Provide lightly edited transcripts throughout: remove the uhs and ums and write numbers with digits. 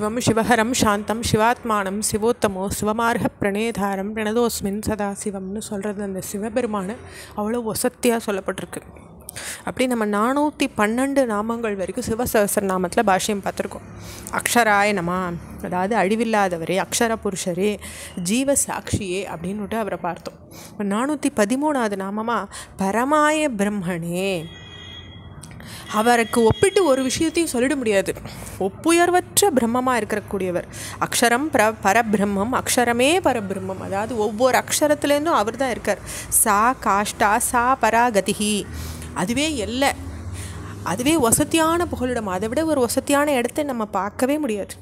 சிவம் சிவஹரம் சாந்தம் சிவாத்மானம் சிவோத்தமோ சிவமார்க பிரணேதாரம் பிரணதோஸ்மின் சதா சிவம்னு சொல்கிறது அந்த சிவபெருமானை அவ்வளோ வசத்தியாக சொல்லப்பட்டிருக்கு. அப்படி நம்ம 412 நாமங்கள் வரைக்கும் சிவசஹஸ்ர நாமத்தில் பாஷ்யம் பார்த்துருக்கோம். அக்ஷராய நம, அதாவது அழிவில்லாதவரே, அக்ஷர புருஷரே, ஜீவ சாட்சியே அப்படின்னுட்டு அவரை பார்த்தோம். 413வது நாமமாக பரமாய பிரம்மணே. அவருக்கு ஒப்பிட்டு ஒரு விஷயத்தையும் சொல்லிட முடியாது. ஒப்புயர்வற்ற பிரம்மமாக இருக்கக்கூடியவர். அக்ஷரம் பரபிரம்மம், அக்ஷரமே பரபிரம்மம். அதாவது ஒவ்வொரு அக்ஷரத்துலேருந்தும் அவர் தான் இருக்கார். சா காஷ்டா சா பராகதிஹி, அதுவே இல்லை, அதுவே வசதியான புகலிடம். அதை விட ஒரு வசதியான இடத்தை நம்ம பார்க்கவே முடியாது.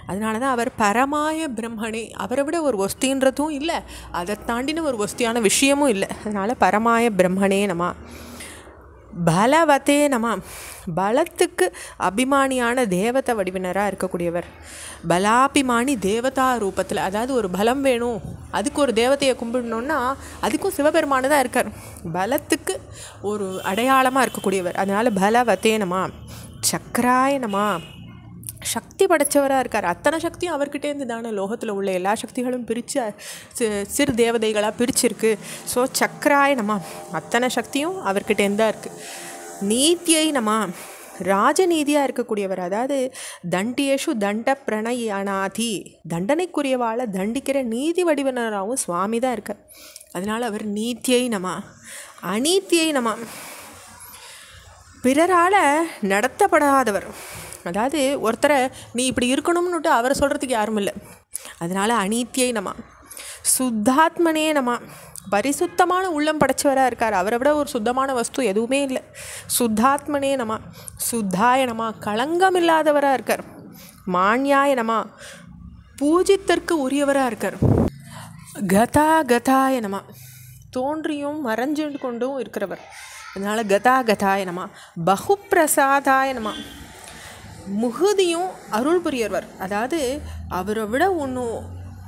அதனால தான் அவர் பரமாய பிரம்மனே. அவரை விட ஒரு வஸ்தின்றதும் இல்லை, அதை தாண்டின ஒரு வஸ்தியான விஷயமும் இல்லை. அதனால் பரமாய பிரம்மனே நம. பலவத்தே நம, பலத்துக்கு அபிமானியான தேவதை வடிவினராக இருக்கக்கூடியவர். பலாபிமானி தேவதா ரூபத்தில், அதாவது ஒரு பலம் வேணும், அதுக்கு ஒரு தேவதையை கும்பிடணுன்னா அதுக்கும் சிவபெருமானு தான் இருக்கார். பலத்துக்கு ஒரு அடையாளமாக இருக்கக்கூடியவர். அதனால் பலவத்தே நம. சக்கராய நம, சக்தி படைத்தவராக இருக்கார். அத்தனை சக்தியும் அவர்கிட்டேருந்து தானே லோகத்தில் உள்ள எல்லா சக்திகளும் பிரித்து சிறு தேவதைகளாக பிரிச்சிருக்கு. ஸோ சக்கராய நம, அத்தனை சக்தியும் அவர்கிட்டேருந்து தான் இருக்குது. நீத்தியை நம, ராஜநீதியாக இருக்கக்கூடியவர். அதாவது தண்டியேஷு தண்ட பிரணயானாதி, தண்டனைக்குரியவாளை தண்டிக்கிற நீதி வடிவனராகவும் சுவாமி தான் இருக்கார். அதனால் அவர் நீத்தியை நம. அநீத்தியை நம, பிறரால் நடத்தப்படாதவர். அதாவது ஒருத்தரை நீ இப்படி இருக்கணும்னுட்டு அவரை சொல்கிறதுக்கு யாரும் இல்லை. அதனால் அநீத்தியை நம. சுத்தாத்மனே நம, பரிசுத்தமான உள்ளம் படைச்சவராக இருக்கார். அவரை விட ஒரு சுத்தமான வஸ்து எதுவுமே இல்லை. சுத்தாத்மனே நம. சுத்தாய நம, களங்கம் இல்லாதவராக இருக்கார். மான்யாய நம, பூஜித்தற்கு உரியவராக இருக்கார். கதாய நம, தோன்றியும் மறைஞ்சு கொண்டும் இருக்கிறவர். அதனால் கதாய நம. பகுப்பிரசாதாய நம, முகுதியும் அருள் புரியவர். அதாவது அவரை விட ஒன்றும்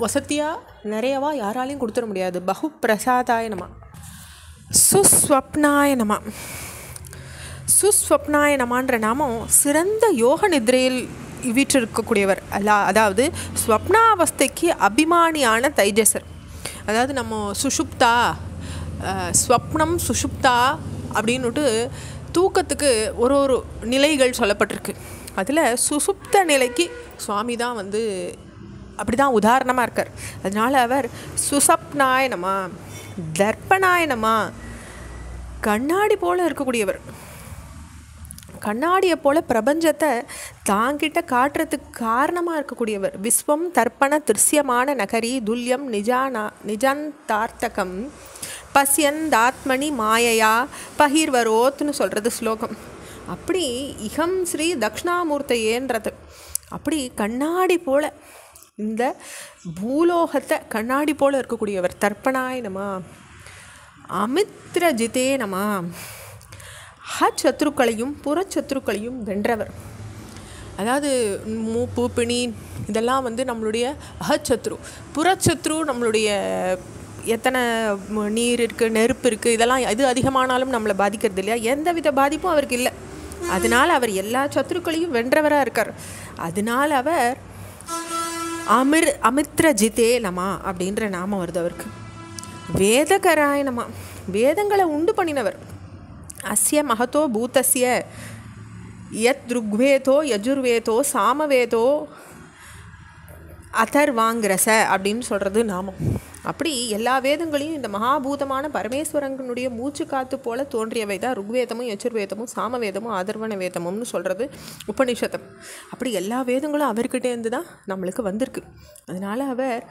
வசதியாக நிறையவா யாராலையும் கொடுத்துட முடியாது. பகு பிரசாதாய நம. சுஸ்வப்னாய நம. சுஸ்வப்னாய நமான்ற நாமம் சிறந்த யோக நித்ரையில் வீற்றிருக்கக்கூடியவர். அதாவது ஸ்வப்னாவஸ்தைக்கு அபிமானியான தைஜசர். அதாவது நம்ம சுஷுப்தா, ஸ்வப்னம் சுஷுப்தா அப்படின்னுட்டு தூக்கத்துக்கு ஒரு நிலைகள் சொல்லப்பட்டிருக்கு. அதில் சுசுப்த நிலைக்கு சுவாமி தான் அப்படி தான் உதாரணமாக இருக்கார். அதனால் அவர் சுசப்னாய நம. தர்ப்பணாய நம, கண்ணாடி போல் இருக்கக்கூடியவர். கண்ணாடியை போல் பிரபஞ்சத்தை தாங்கிட்ட காட்டுறதுக்கு காரணமாக இருக்கக்கூடியவர். விஸ்வம் தர்ப்பண திருஷ்யமான நகரி துல்யம் நிஜாந்தார்த்தகம் பசியந்தாத்மனி மாயையா பகிர்வரோத்னு சொல்கிறது ஸ்லோகம். அப்படி இகம் ஸ்ரீ தக்ஷணாமூர்த்தையேன்றது. அப்படி கண்ணாடி போல் இந்த பூலோகத்தை கண்ணாடி போல் இருக்கக்கூடியவர். தர்ப்பணாய நம. அமித்ரஜிதே நம, சத்ருக்களையும் புறச்சத்ருக்களையும் வென்றவர். அதாவது மூப்பு பிணி இதெல்லாம் நம்மளுடைய அஹச்சத்ரு. புறச்சத்ரு நம்மளுடைய எத்தனை நீர் இருக்குது, நெருப்பு இருக்குது, இதெல்லாம் எது அதிகமானாலும் நம்மளை பாதிக்கிறது இல்லையா? எந்த வித பாதிப்பும் அவருக்கு இல்லை. அதனால் அவர் எல்லா சத்ருக்களையும் வென்றவராக இருக்கார். அதனால் அவர் அமித்ரஜிதே நம அப்படின்ற நாமம் வருது அவருக்கு. வேதகராய நம, வேதங்களை உண்டு பண்ணினவர். அஸ்ய மகத்தோ பூதஸ்ய யத் ருக்வேதோ யஜுர்வேதோ சாமவேதோ அதர்வாங்கிரச அப்படின்னு சொல்கிறது நாமம். அப்படி எல்லா வேதங்களையும் இந்த மகாபூதமான பரமேஸ்வரனுடைய மூச்சு காத்து போல தோன்றியவை தான் ருக்வேதமும் யஜுர்வேதமும் சாமவேதமும் அதர்வண வேதமும்னு சொல்கிறது உபநிஷதம். அப்படி எல்லா வேதங்களும் அவர்கிட்டேருந்து தான் நம்மளுக்கு வந்திருக்கு. அதனால் அவர்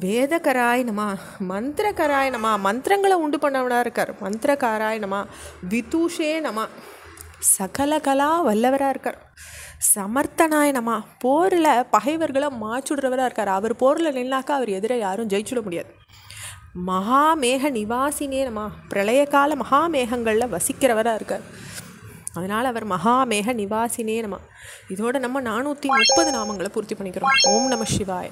வேதகராய நம. மந்திரகராய நம, மந்திரங்களை உண்டு பண்ணவனாக இருக்கார். மந்திரகாராய நம. விதூஷே நம, சகல கலா வல்லவராக இருக்கார். சமர்த்தனாய நம, போரில் பகைவர்களை மாச்சுடுறவராக இருக்கார். அவர் போரில் நின்னாக்கா அவர் எதிரை யாரும் ஜெயிச்சுட முடியாது. மகாமேக நிவாசினே நம, பிரளய கால மகாமேகங்களில் வசிக்கிறவராக இருக்கார். அதனால் அவர் மகாமேக நிவாசினே நம. இதோட நம்ம 430 நாமங்களை பூர்த்தி பண்ணிக்கிறோம். ஓம் நம சிவாய.